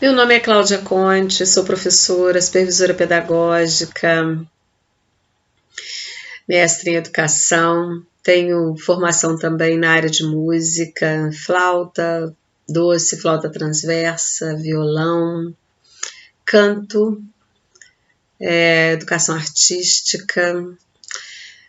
Meu nome é Cláudia Conte, sou professora, supervisora pedagógica, mestre em educação, tenho formação também na área de música, flauta doce, flauta transversa, violão, canto, educação artística.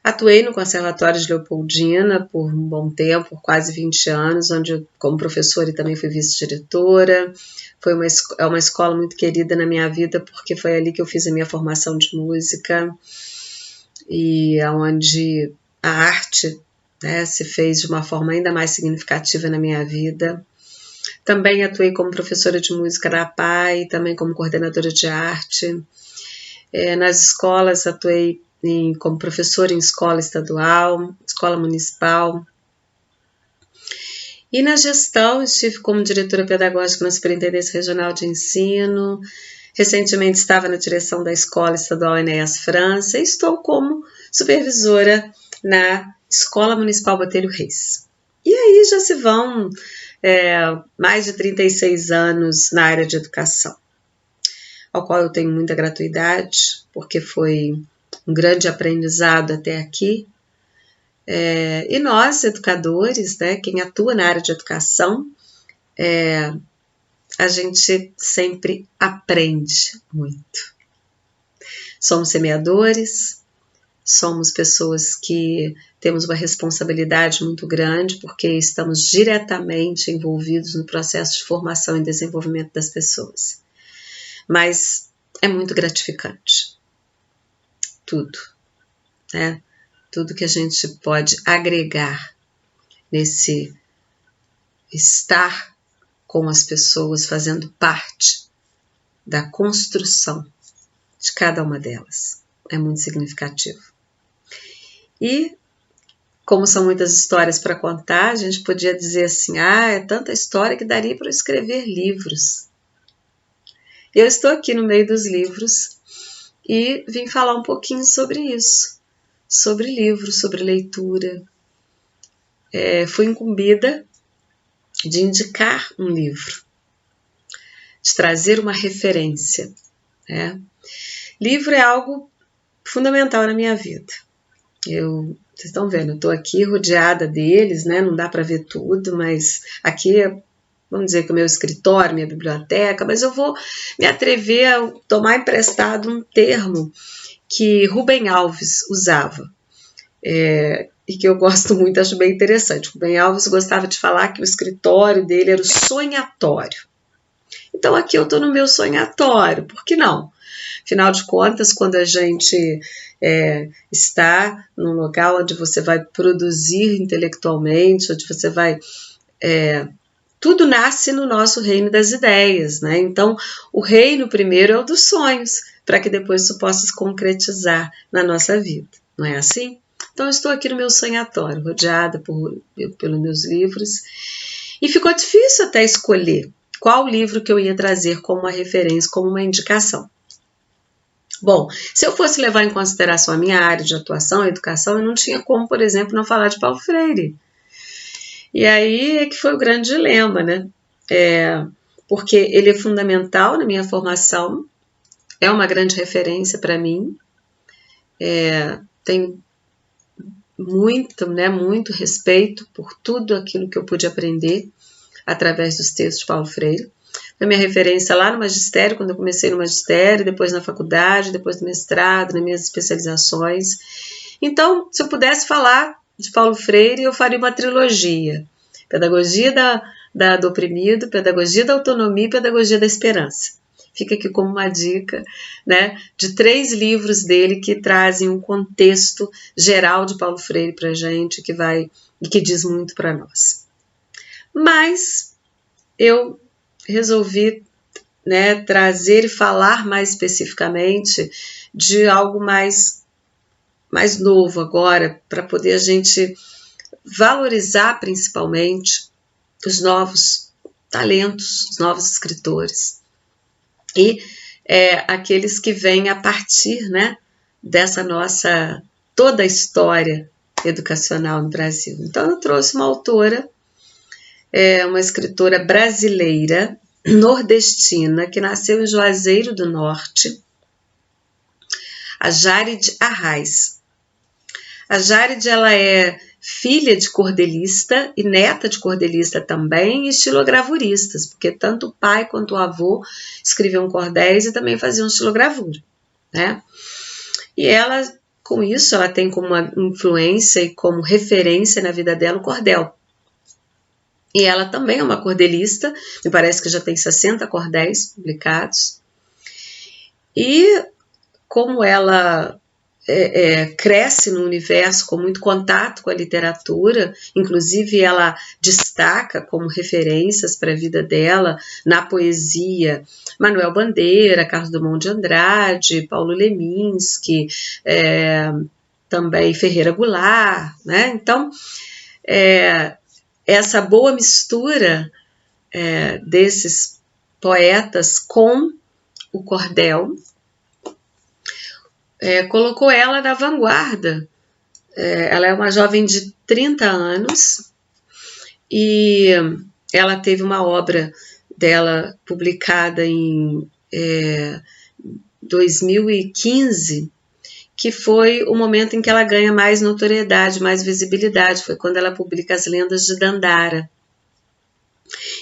Atuei no Conservatório de Leopoldina por um bom tempo, por quase 20 anos, onde eu, como professora e também fui vice-diretora. Foi uma escola muito querida na minha vida, porque foi ali que eu fiz a minha formação de música e onde a arte, né, se fez de uma forma ainda mais significativa na minha vida. Também atuei como professora de música da APAE, também como coordenadora de arte. Nas escolas atuei como professora em escola estadual, escola municipal. E na gestão estive como diretora pedagógica na Superintendência Regional de Ensino. Recentemente estava na direção da Escola Estadual Enéas França e estou como supervisora na Escola Municipal Botelho Reis. E aí já se vão mais de 36 anos na área de educação, ao qual eu tenho muita gratuidade, porque foi um grande aprendizado até aqui. E nós, educadores, né, quem atua na área de educação, a gente sempre aprende muito. Somos semeadores, somos pessoas que temos uma responsabilidade muito grande, porque estamos diretamente envolvidos no processo de formação e desenvolvimento das pessoas. Mas é muito gratificante. Tudo, né? Tudo que a gente pode agregar nesse estar com as pessoas, fazendo parte da construção de cada uma delas. É muito significativo. E, como são muitas histórias para contar, a gente podia dizer assim, é tanta história que daria para escrever livros. Eu estou aqui no meio dos livros e vim falar um pouquinho sobre isso, sobre livros, sobre leitura. Fui incumbida de indicar um livro, de trazer uma referência. Livro é algo fundamental na minha vida. Vocês estão vendo, eu estou aqui rodeada deles, né? Não dá para ver tudo, mas aqui é, vamos dizer que o meu escritório, minha biblioteca, mas eu vou me atrever a tomar emprestado um termo que Rubem Alves usava, e que eu gosto muito, acho bem interessante. Rubem Alves gostava de falar que o escritório dele era o sonhatório. Então aqui eu estou no meu sonhatório, por que não? Afinal de contas, quando a gente está num local onde você vai produzir intelectualmente, onde você vai... tudo nasce no nosso reino das ideias, né? Então, o reino primeiro é o dos sonhos, para que depois isso possa se concretizar na nossa vida, não é assim? Então, eu estou aqui no meu sonhatório, rodeada pelos meus livros, e ficou difícil até escolher qual livro que eu ia trazer como uma referência, como uma indicação. Bom, se eu fosse levar em consideração a minha área de atuação, a educação, eu não tinha como, por exemplo, não falar de Paulo Freire. E aí é que foi o grande dilema, né? Porque ele é fundamental na minha formação, é uma grande referência para mim, tenho muito respeito por tudo aquilo que eu pude aprender através dos textos de Paulo Freire. Foi minha referência lá no magistério, quando eu comecei no magistério, depois na faculdade, depois no mestrado, nas minhas especializações. Então, se eu pudesse falar de Paulo Freire, eu faria uma trilogia. Pedagogia do oprimido, pedagogia da autonomia e pedagogia da esperança. Fica aqui como uma dica, né, de 3 livros dele que trazem um contexto geral de Paulo Freire para a gente, e que diz muito para nós. Mas eu resolvi, né, trazer e falar mais especificamente de algo mais novo agora, para poder a gente valorizar principalmente os novos talentos, os novos escritores e aqueles que vêm a partir, né, dessa nossa toda a história educacional no Brasil. Então eu trouxe uma autora, uma escritora brasileira, nordestina que nasceu em Juazeiro do Norte, a Járid Arraes. A Járid, ela é filha de cordelista e neta de cordelista também, e estilogravuristas, porque tanto o pai quanto o avô escreviam cordéis e também faziam estilogravura, né? E ela, com isso, ela tem como uma influência e como referência na vida dela o cordel. E ela também é uma cordelista, me parece que já tem 60 cordéis publicados. E como ela cresce no universo com muito contato com a literatura, inclusive ela destaca como referências para a vida dela na poesia Manuel Bandeira, Carlos Drummond de Andrade, Paulo Leminski, também Ferreira Goulart, né? Então, essa boa mistura desses poetas com o cordel colocou ela na vanguarda. Ela é uma jovem de 30 anos e ela teve uma obra dela publicada em 2015, que foi o momento em que ela ganha mais notoriedade, mais visibilidade. Foi quando ela publica As Lendas de Dandara.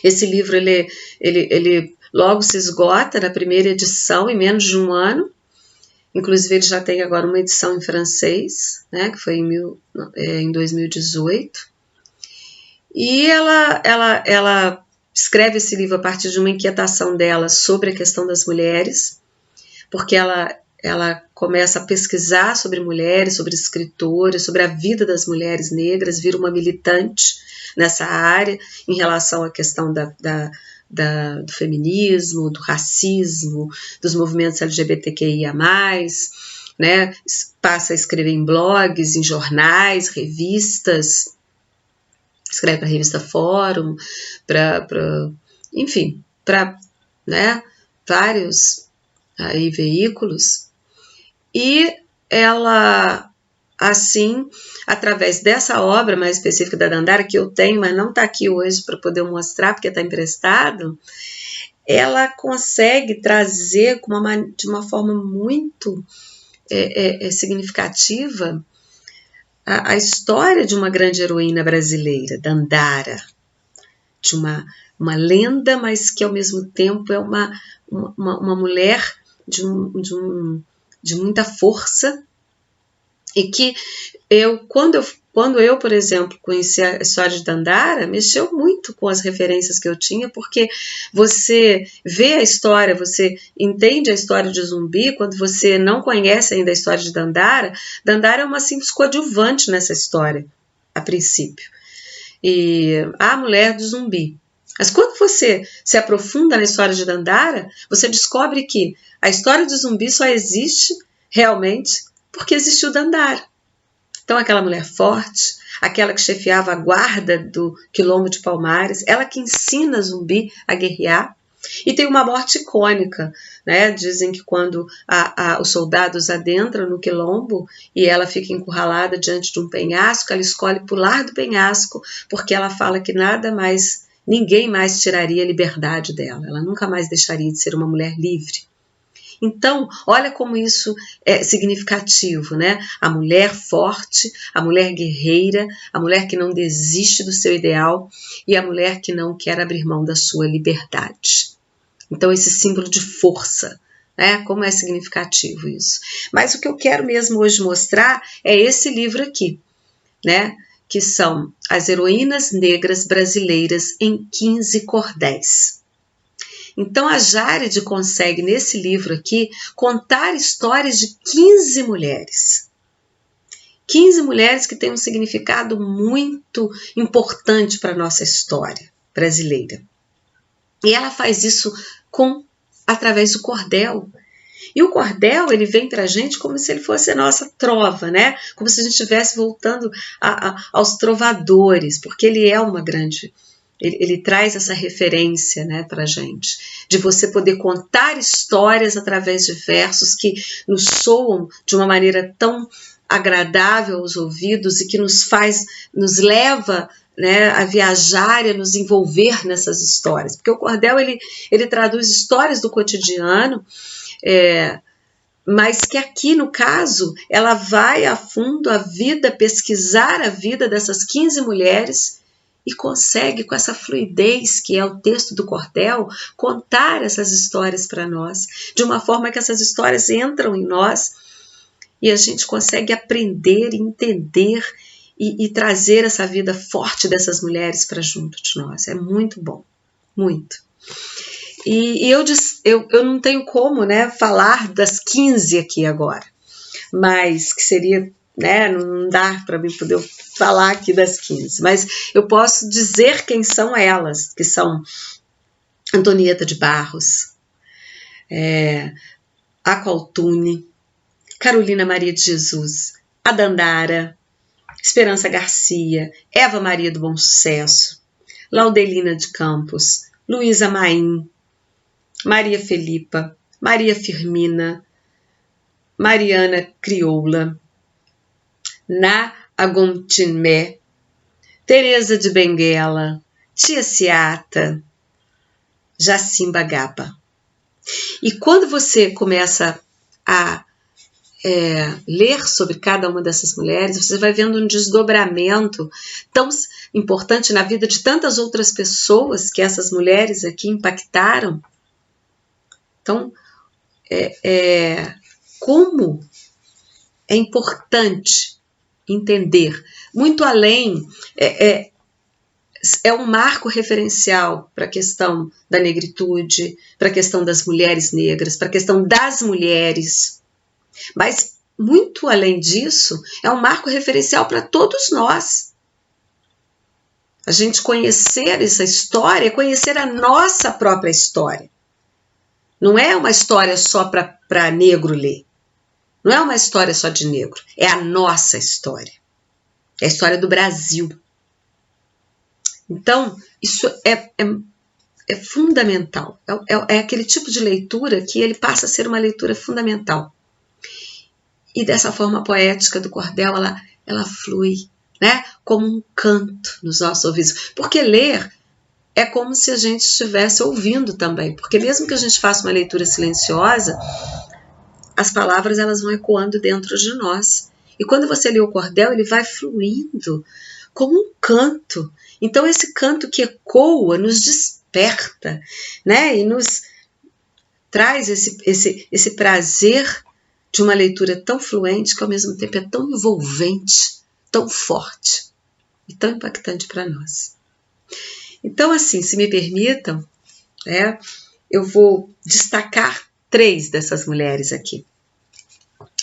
Esse livro ele logo se esgota na primeira edição, em menos de um ano. Inclusive, ele já tem agora uma edição em francês, né, que foi em 2018. E ela escreve esse livro a partir de uma inquietação dela sobre a questão das mulheres, porque ela começa a pesquisar sobre mulheres, sobre escritoras, sobre a vida das mulheres negras, vira uma militante nessa área em relação à questão do feminismo, do racismo, dos movimentos LGBTQIA+, né? Passa a escrever em blogs, em jornais, revistas, escreve para a revista Fórum, enfim, para, né, vários aí, veículos. E ela, assim, através dessa obra mais específica da Dandara, que eu tenho, mas não está aqui hoje para poder mostrar, porque está emprestado, ela consegue trazer de uma forma muito significativa a história de uma grande heroína brasileira, Dandara, de uma lenda, mas que ao mesmo tempo é uma mulher de muita força, e que quando eu, por exemplo, conheci a história de Dandara, mexeu muito com as referências que eu tinha, porque você vê a história, você entende a história de Zumbi, quando você não conhece ainda a história de Dandara. Dandara é uma simples coadjuvante nessa história, a princípio, e a mulher do Zumbi. Mas quando você se aprofunda na história de Dandara, você descobre que a história do Zumbi só existe realmente porque existiu Dandara. Então, aquela mulher forte, aquela que chefiava a guarda do Quilombo de Palmares, ela que ensina Zumbi a guerrear, e tem uma morte icônica, né? Dizem que quando os soldados adentram no Quilombo e ela fica encurralada diante de um penhasco, ela escolhe pular do penhasco, porque ela fala que ninguém mais tiraria a liberdade dela, ela nunca mais deixaria de ser uma mulher livre. Então, olha como isso é significativo, né? A mulher forte, a mulher guerreira, a mulher que não desiste do seu ideal e a mulher que não quer abrir mão da sua liberdade. Então, esse símbolo de força, né? Como é significativo isso. Mas o que eu quero mesmo hoje mostrar é esse livro aqui, né? Que são As Heroínas Negras Brasileiras em 15 Cordéis. Então, a Járid consegue, nesse livro aqui, contar histórias de 15 mulheres. 15 mulheres que têm um significado muito importante para a nossa história brasileira. E ela faz isso através do cordel. E o cordel, ele vem para a gente como se ele fosse a nossa trova, né? Como se a gente estivesse voltando aos trovadores, porque ele é uma grande... Ele traz essa referência, né, para a gente, de você poder contar histórias através de versos que nos soam de uma maneira tão agradável aos ouvidos e que nos leva né, a viajar e a nos envolver nessas histórias. Porque o cordel, ele traduz histórias do cotidiano, mas que aqui, no caso, ela vai a fundo a vida, pesquisar a vida dessas 15 mulheres e consegue, com essa fluidez que é o texto do cordel, contar essas histórias para nós, de uma forma que essas histórias entram em nós e a gente consegue aprender, entender e trazer essa vida forte dessas mulheres para junto de nós. É muito bom, muito. E eu não tenho como, né, falar das 15 aqui agora, mas que seria, né, não dá para mim poder falar aqui das 15, mas eu posso dizer quem são elas, que são Antonieta de Barros, Aqualtune, Carolina Maria de Jesus, a Dandara, Esperança Garcia, Eva Maria do Bom Sucesso, Laudelina de Campos, Luísa Maim, Maria Felipa, Maria Firmina, Mariana Crioula, Na Agontinmé, Teresa de Benguela, Tia Ciata, Jacimba Gaba. E quando você começa a ler sobre cada uma dessas mulheres, você vai vendo um desdobramento tão importante na vida de tantas outras pessoas que essas mulheres aqui impactaram. Então, como é importante entender, muito além, é um marco referencial para a questão da negritude, para a questão das mulheres negras, para a questão das mulheres. Mas, muito além disso, é um marco referencial para todos nós. A gente conhecer essa história é conhecer a nossa própria história. Não é uma história só para negro ler. Não é uma história só de negro. É a nossa história. É a história do Brasil. Então, isso é fundamental. É aquele tipo de leitura que ele passa a ser uma leitura fundamental. E dessa forma poética do cordel, ela flui, né, como um canto nos nossos ouvidos. Porque ler é como se a gente estivesse ouvindo também. Porque mesmo que a gente faça uma leitura silenciosa, as palavras elas vão ecoando dentro de nós. E quando você lê o cordel, ele vai fluindo como um canto. Então esse canto que ecoa nos desperta, né, e nos traz esse prazer de uma leitura tão fluente que ao mesmo tempo é tão envolvente, tão forte e tão impactante para nós. Então, assim, se me permitam, eu vou destacar 3 dessas mulheres aqui.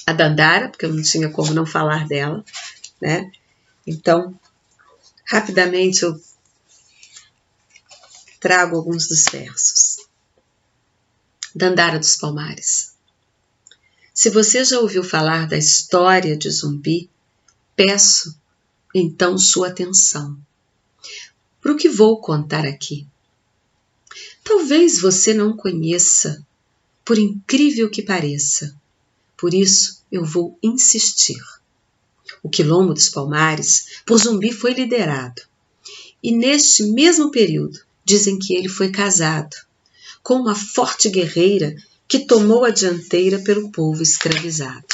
A Dandara, porque eu não tinha como não falar dela, né? Então, rapidamente eu trago alguns dos versos. Dandara dos Palmares. Se você já ouviu falar da história de Zumbi, peço então sua atenção para o que vou contar aqui. Talvez você não conheça, por incrível que pareça, por isso eu vou insistir. O Quilombo dos Palmares, por Zumbi, foi liderado, e neste mesmo período dizem que ele foi casado com uma forte guerreira que tomou a dianteira pelo povo escravizado.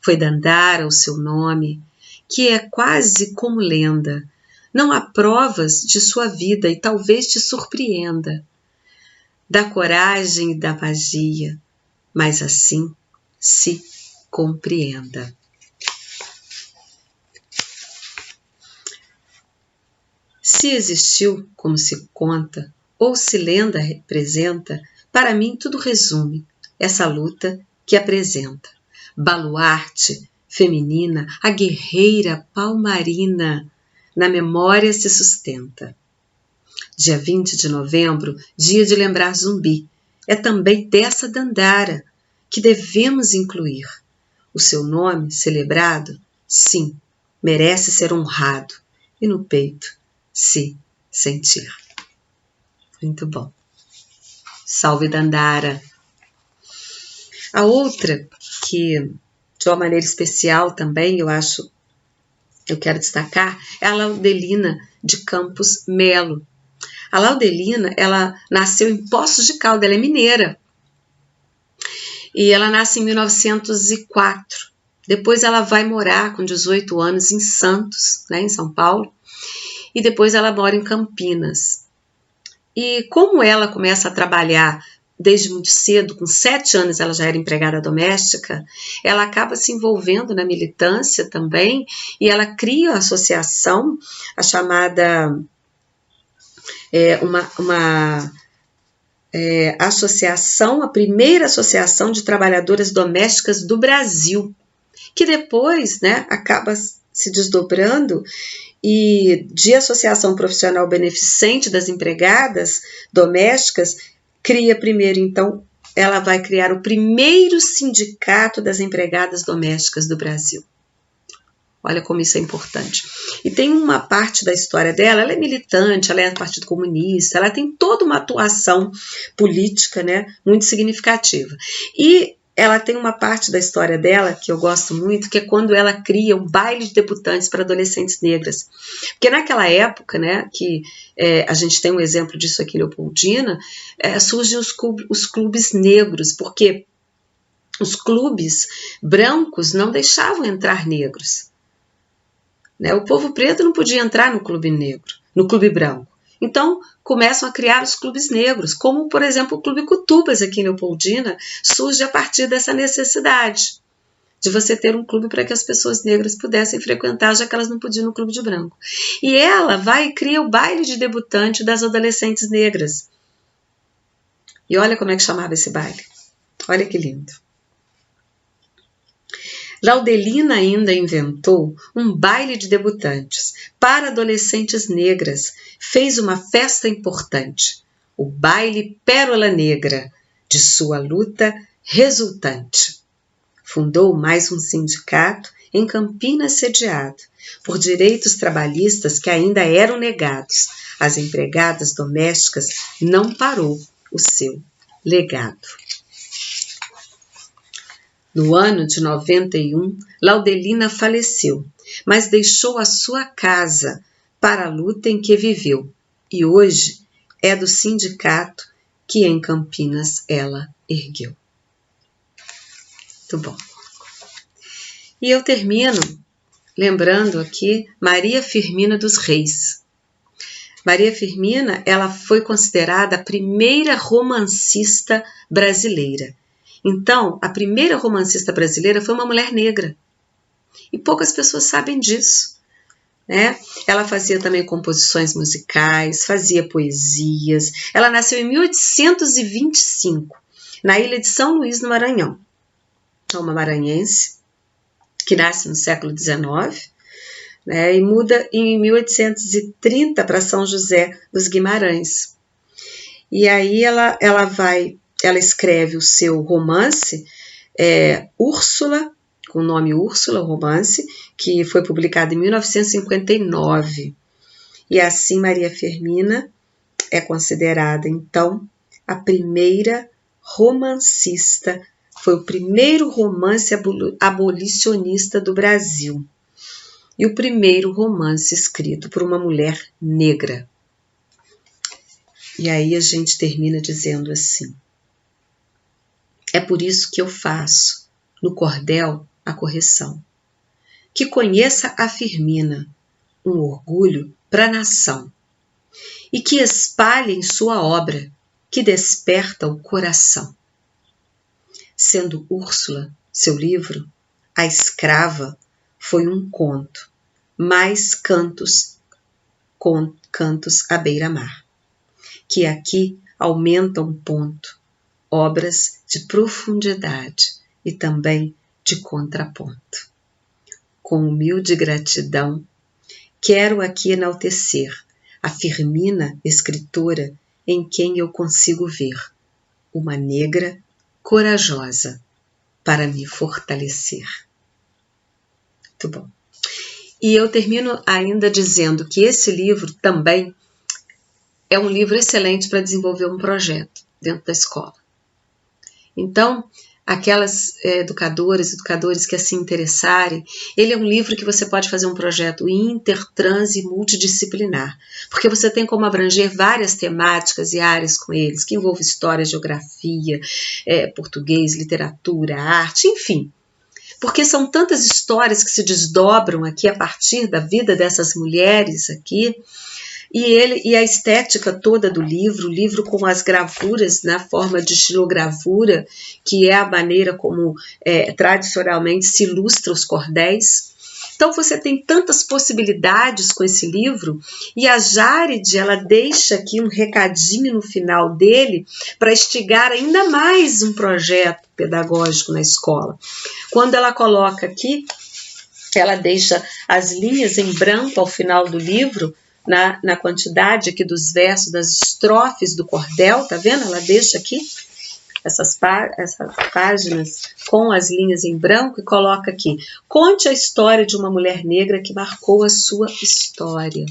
Foi Dandara o seu nome, que é quase como lenda. Não há provas de sua vida e talvez te surpreenda. Da coragem e da magia, mas assim se compreenda. Se existiu, como se conta, ou se lenda representa, para mim tudo resume essa luta que apresenta. Baluarte feminina, a guerreira palmarina, na memória se sustenta. Dia 20 de novembro, dia de lembrar Zumbi, é também dessa Dandara que devemos incluir. O seu nome, celebrado, sim, merece ser honrado e no peito se sentir. Muito bom. Salve Dandara! A outra que, de uma maneira especial também, eu acho eu quero destacar é a Laudelina de Campos Melo. A Laudelina, ela nasceu em Poços de Caldas, ela é mineira. E ela nasce em 1904. Depois ela vai morar com 18 anos em Santos, né, em São Paulo. E depois ela mora em Campinas. E como ela começa a trabalhar desde muito cedo, com 7 anos ela já era empregada doméstica, ela acaba se envolvendo na militância também, e ela cria a associação, a chamada associação, a primeira associação de trabalhadoras domésticas do Brasil, que depois, né, acaba se desdobrando e de associação profissional beneficente das empregadas domésticas, cria primeiro, então, ela vai criar o primeiro sindicato das empregadas domésticas do Brasil. Olha como isso é importante. E tem uma parte da história dela, ela é militante, ela é do Partido Comunista, ela tem toda uma atuação política, né, muito significativa. E ela tem uma parte da história dela que eu gosto muito, que é quando ela cria um baile de debutantes para adolescentes negras. Porque naquela época, né, que a gente tem um exemplo disso aqui em Leopoldina, surgem os clubes negros, porque os clubes brancos não deixavam entrar negros. Né? O povo preto não podia entrar no clube negro, no clube branco. Então, começam a criar os clubes negros, como, por exemplo, o Clube Cutubas aqui em Leopoldina, surge a partir dessa necessidade de você ter um clube para que as pessoas negras pudessem frequentar, já que elas não podiam no clube de branco. E ela vai e cria o baile de debutante das adolescentes negras. E olha como é que chamava esse baile. Olha que lindo. Laudelina ainda inventou um baile de debutantes para adolescentes negras. Fez uma festa importante, o baile Pérola Negra, de sua luta resultante. Fundou mais um sindicato em Campinas sediado, por direitos trabalhistas que ainda eram negados. As empregadas domésticas não parou o seu legado. No ano de 91, Laudelina faleceu, mas deixou a sua casa para a luta em que viveu, e hoje é do sindicato que em Campinas ela ergueu. Muito bom. E eu termino lembrando aqui Maria Firmina dos Reis. Maria Firmina, ela foi considerada a primeira romancista brasileira. Então, a primeira romancista brasileira foi uma mulher negra. E poucas pessoas sabem disso. Né? Ela fazia também composições musicais, fazia poesias. Ela nasceu em 1825, na ilha de São Luís, no Maranhão. É uma maranhense que nasce no século XIX, né, e muda em 1830 para São José dos Guimarães. E aí ela escreve o seu romance, Úrsula, com o nome Úrsula, o romance, que foi publicado em 1959. E assim Maria Firmina é considerada, então, a primeira romancista, foi o primeiro romance abolicionista do Brasil e o primeiro romance escrito por uma mulher negra. E aí a gente termina dizendo assim: é por isso que eu faço, no cordel, a correção. Que conheça a Firmina, um orgulho para a nação, e que espalhem sua obra, que desperta o coração. Sendo Úrsula, seu livro, a escrava, foi um conto, mais cantos à beira-mar, que aqui aumentam ponto, obras de profundidade e também de contraponto. Com humilde gratidão, quero aqui enaltecer a Firmina escritora em quem eu consigo ver uma negra corajosa para me fortalecer. Muito bom. E eu termino ainda dizendo que esse livro também é um livro excelente para desenvolver um projeto dentro da escola. Então, aquelas educadoras, educadores que assim interessarem, ele é um livro que você pode fazer um projeto intertrans e multidisciplinar, porque você tem como abranger várias temáticas e áreas com eles, que envolvem história, geografia, português, literatura, arte, enfim. Porque são tantas histórias que se desdobram aqui a partir da vida dessas mulheres aqui, e a estética toda do livro, o livro com as gravuras na forma de xilogravura, que é a maneira como tradicionalmente se ilustra os cordéis. Então você tem tantas possibilidades com esse livro, e a Jared, ela deixa aqui um recadinho no final dele para instigar ainda mais um projeto pedagógico na escola. Quando ela coloca aqui, ela deixa as linhas em branco ao final do livro, na quantidade aqui dos versos, das estrofes do cordel, tá vendo? Ela deixa aqui essas páginas com as linhas em branco e coloca aqui: conte a história de uma mulher negra que marcou a sua história.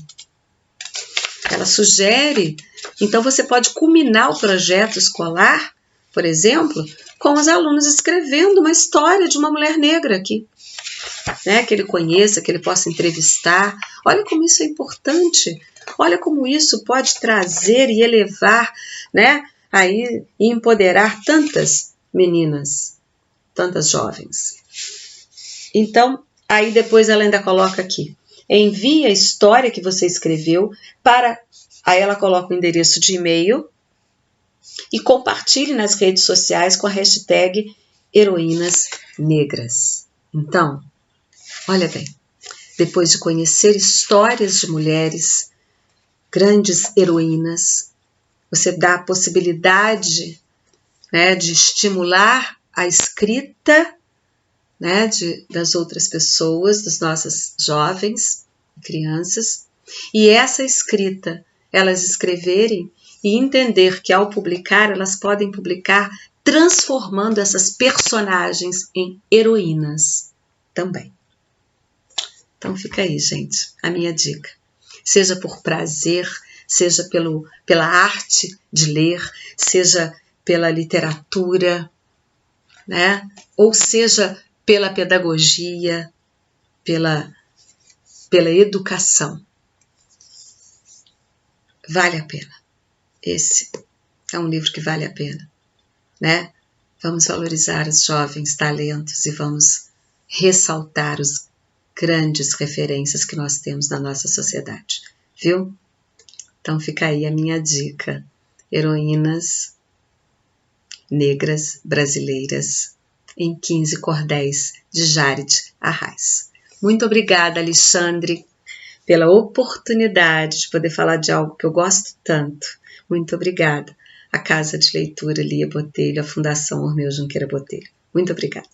Ela sugere, então você pode culminar o projeto escolar, por exemplo, com os alunos escrevendo uma história de uma mulher negra aqui, né, que ele conheça, que ele possa entrevistar. Olha como isso é importante, olha como isso pode trazer e elevar, né, aí, e empoderar tantas meninas, tantas jovens. Então, aí depois ela ainda coloca aqui: envie a história que você escreveu para... Aí ela coloca o endereço de e-mail e compartilhe nas redes sociais com a hashtag Heroínas Negras. Então, olha bem, depois de conhecer histórias de mulheres, grandes heroínas, você dá a possibilidade, né, de estimular a escrita, né, das outras pessoas, das nossas jovens e crianças, e essa escrita, elas escreverem e entender que ao publicar, elas podem publicar transformando essas personagens em heroínas também. Então fica aí, gente, a minha dica. Seja por prazer, seja pela arte de ler, seja pela literatura, né? Ou seja pela pedagogia, pela educação. Vale a pena. Esse é um livro que vale a pena, né? Vamos valorizar os jovens talentos e vamos ressaltar os grandes referências que nós temos na nossa sociedade, viu? Então fica aí a minha dica: Heroínas Negras Brasileiras em 15 Cordéis, de Jared Arraes. Muito obrigada, Alexandre, pela oportunidade de poder falar de algo que eu gosto tanto. Muito obrigada. A Casa de Leitura Lia Botelho, a Fundação Ormeu Junqueira Botelho. Muito obrigada.